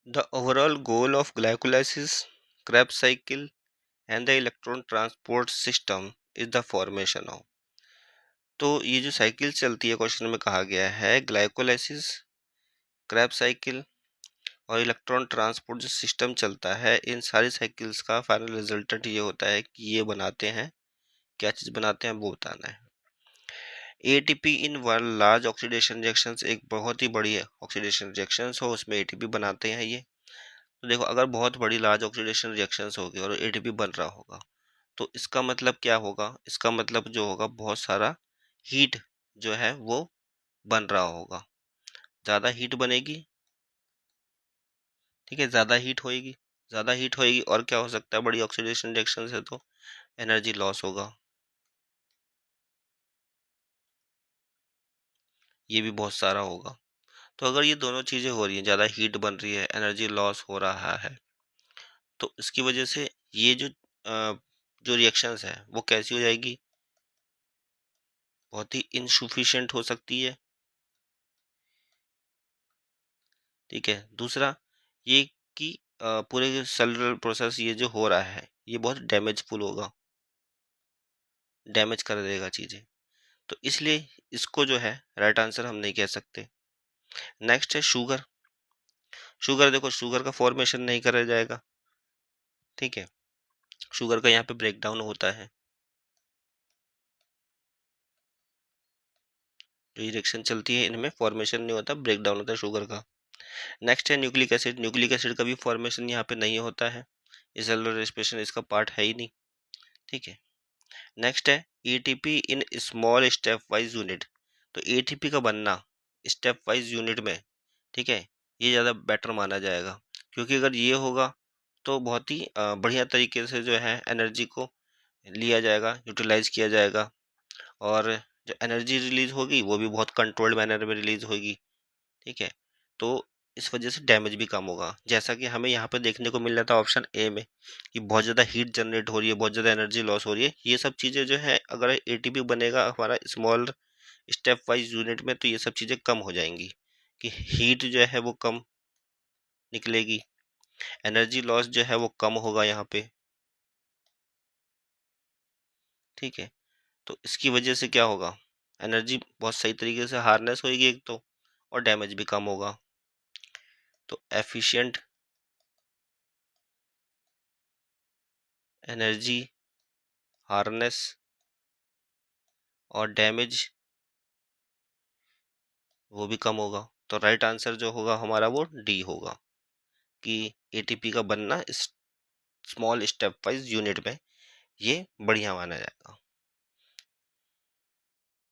The overall goal of glycolysis, Krebs cycle, and the electron transport system is the formation of। तो ये जो cycle चलती है question में कहा गया है ग्लाइकोलाइसिस, क्रैब साइकिल और इलेक्ट्रॉन ट्रांसपोर्ट जो सिस्टम चलता है, इन सारी साइकिल्स का फाइनल रिजल्टेंट ये होता है कि ये बनाते हैं, क्या चीज़ बनाते हैं वो बताना है। ATP in one large oxidation reactions, एक बहुत ही बड़ी ऑक्सीडेशन रिएक्शंस हो उसमें एटीपी बनाते हैं ये। तो देखो, अगर बहुत बड़ी लार्ज ऑक्सीडेशन रिएक्शंस होगी और एटीपी बन रहा होगा तो इसका मतलब क्या होगा, इसका मतलब जो होगा बहुत सारा हीट जो है वो बन रहा होगा, ज़्यादा हीट बनेगी। ठीक है, ज़्यादा हीट होएगी और क्या हो सकता है, बड़ी ऑक्सीडेशन रिएक्शन से तो एनर्जी लॉस होगा, ये भी बहुत सारा होगा। तो अगर ये दोनों चीज़ें हो रही हैं, ज़्यादा हीट बन रही है, एनर्जी लॉस हो रहा है, तो इसकी वजह से ये जो रिएक्शंस है वो कैसी हो जाएगी, बहुत ही इनसुफिशिएंट हो सकती है। ठीक है, दूसरा ये कि पूरे सेलुलर प्रोसेस ये जो हो रहा है ये बहुत डैमेजफुल होगा, डैमेज कर देगा चीज़ें। तो इसलिए इसको जो है राइट आंसर हम नहीं कह सकते। नेक्स्ट है शुगर। शुगर देखो, शुगर का फॉर्मेशन नहीं करा जाएगा। ठीक है, शुगर का यहाँ पे ब्रेक डाउन होता है, जो रिएक्शन चलती है इनमें फॉर्मेशन नहीं होता, ब्रेक डाउन होता है शुगर का। नेक्स्ट है न्यूक्लिक एसिड। न्यूक्लिक एसिड का भी फॉर्मेशन यहाँ पे नहीं होता है, इस सेलुलर रेस्पिरेशन इसका पार्ट है ही नहीं। ठीक है, नेक्स्ट है ATP in small step wise unit. तो एटीपी का बनना स्टेप वाइज यूनिट में, ठीक है, ये ज़्यादा बेटर माना जाएगा, क्योंकि अगर ये होगा तो बहुत ही बढ़िया तरीके से जो है एनर्जी को लिया जाएगा, यूटिलाइज किया जाएगा, और जो एनर्जी रिलीज होगी वो भी बहुत कंट्रोल्ड मैनर में रिलीज होगी। ठीक है, तो इस वजह से डैमेज भी कम होगा, जैसा कि हमें यहाँ पे देखने को मिल रहा था ऑप्शन ए में कि बहुत ज़्यादा हीट जनरेट हो रही है, बहुत ज़्यादा एनर्जी लॉस हो रही है। ये सब चीज़ें जो है, अगर एटीपी बनेगा हमारा स्मॉल स्टेप वाइज यूनिट में, तो ये सब चीज़ें कम हो जाएंगी, कि हीट जो है वो कम निकलेगी, एनर्जी लॉस जो है वो कम होगा यहाँ पे। ठीक है, तो इसकी वजह से क्या होगा, एनर्जी बहुत सही तरीके से हार्नेस होगी एक तो, और डैमेज भी कम होगा। तो एफिशिएंट एनर्जी हार्नेस और डैमेज वो भी कम होगा। तो राइट आंसर जो होगा हमारा वो डी होगा, कि एटीपी का बनना इस स्मॉल स्टेप वाइज यूनिट में ये बढ़िया माना जाएगा।